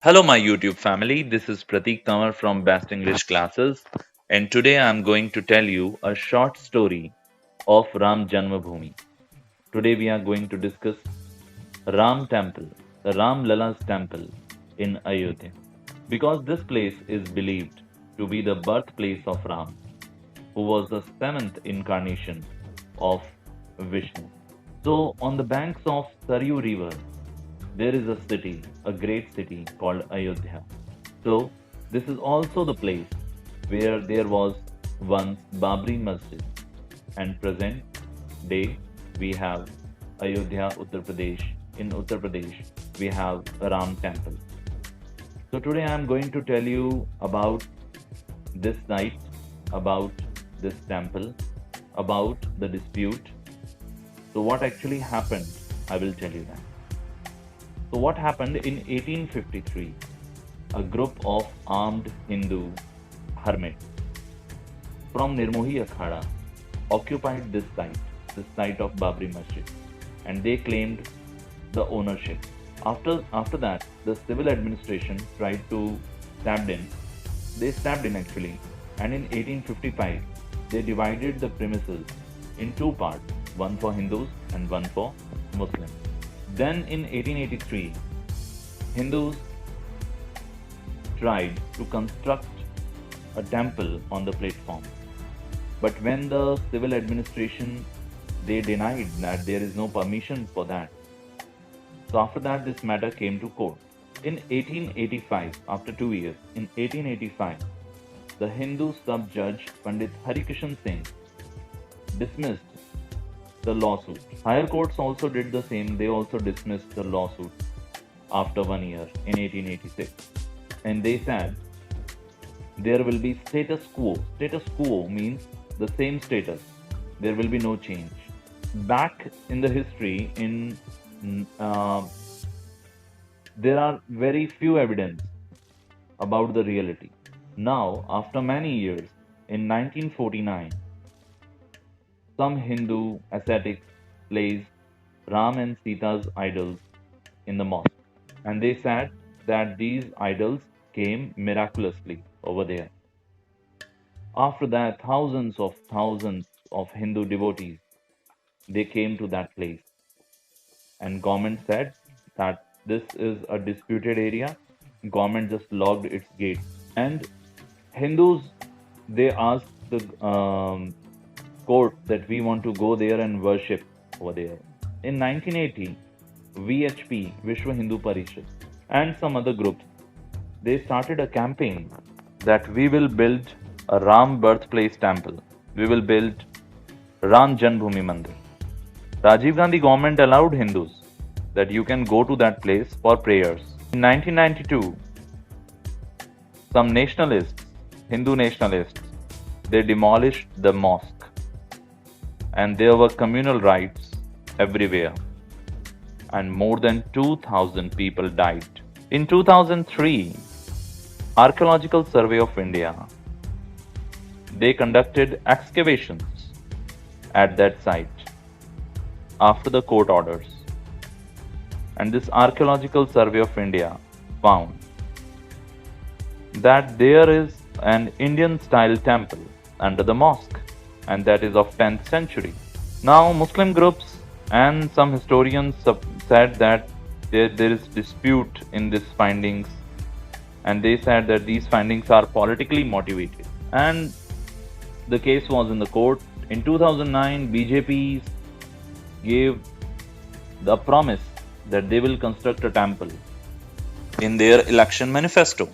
Hello, my YouTube family. This is Pratik Tamar from Best English Classes, and today I'm going to tell you a short story of Ram Janmabhoomi. Today we are going to discuss Ram Temple, the Ram Lala's temple in Ayodhya, because this place is believed to be the birthplace of Ram, who was the seventh incarnation of Vishnu. So, on the banks of Saryu River, there is a city, a great city called Ayodhya. So, this is also the place where there was once Babri Masjid, and present day we have Ayodhya, Uttar Pradesh. In Uttar Pradesh, we have a Ram Temple. So, today I am going to tell you about this site, about this temple, about the dispute. So, what actually happened, I will tell you that. So, what happened in 1853? A group of armed Hindu hermits from Nirmohi Akhada occupied this site of Babri Masjid, and they claimed the ownership. After that, the civil administration tried to stab in. They stabbed in actually, and in 1855 they divided the premises in two parts, one for Hindus and one for Muslims. Then in 1883, Hindus tried to construct a temple on the platform. But when the civil administration they denied that there is no permission for that. So after that this matter came to court. In 1885, after 2 years, in 1885, the Hindu sub-judge Pandit Harikishan Singh dismissed the lawsuit. Higher courts also did the same. They also dismissed the lawsuit after 1 year in 1886. And they said there will be status quo. Status quo means the same status. There will be no change. Back in the history, uh, there are very few evidence about the reality. Now, after many years, in 1949, some Hindu ascetics placed Ram and Sita's idols in the mosque, and they said that these idols came miraculously over there. After that, thousands of Hindu devotees they came to that place, and government said that this is a disputed area. Government just locked its gates, and Hindus they asked the court that we want to go there and worship over there. In 1980, VHP Vishwa Hindu Parishad and some other groups they started a campaign that we will build a Ram birthplace temple. We will build Ram Janmabhoomi Mandir. Rajiv Gandhi government allowed Hindus that you can go to that place for prayers. In 1992, some nationalists, Hindu nationalists, they demolished the mosque and there were communal riots everywhere and more than 2000 people died. In 2003, Archaeological Survey of India they conducted excavations at that site after the court orders. And this Archaeological Survey of India found that there is an Indian style temple under the mosque, and that is of 10th century. Now, Muslim groups and some historians said that there is dispute in these findings, and they said that these findings are politically motivated. And the case was in the court. In 2009, BJP gave the promise that they will construct a temple in their election manifesto.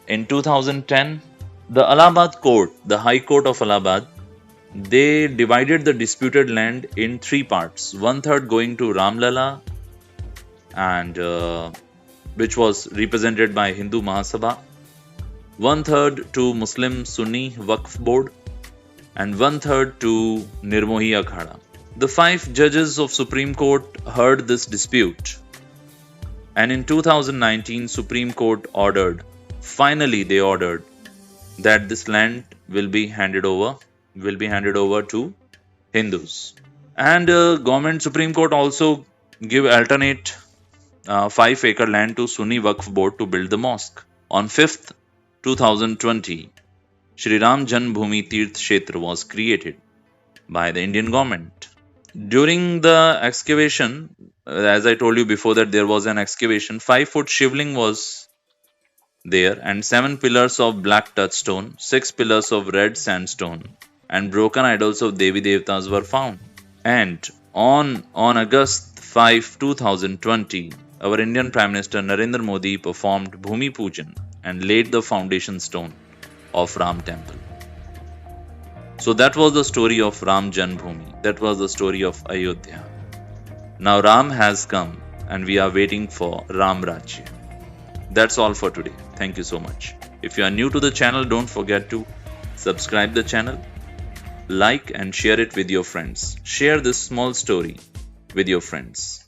In 2010, the Allahabad court, the High Court of Allahabad, they divided the disputed land in three parts. One third going to Ramlala, and which was represented by Hindu Mahasabha. One third to Muslim Sunni Waqf Board, and one third to Nirmohi Akhada. The 5 judges of Supreme Court heard this dispute, and in 2019 Supreme Court finally they ordered that this land will be handed over to Hindus. And government Supreme Court also give alternate 5-acre land to Sunni Waqf Board to build the mosque. On 5th, 2020, Shri Ram Janmabhoomi Tirth Kshetra was created by the Indian government. During the excavation, as I told you before that there was an excavation, 5-foot shivling was there and 7 pillars of black touchstone, 6 pillars of red sandstone, and broken idols of Devi Devtas were found. And on August 5, 2020, our Indian Prime Minister Narendra Modi performed Bhumi Pujan and laid the foundation stone of Ram Temple. So that was the story of Ram Janmabhoomi. That was the story of Ayodhya. Now Ram has come and we are waiting for Ram Rajya. That's all for today. Thank you so much. If you are new to the channel, don't forget to subscribe the channel, like and share it with your friends. Share this small story with your friends.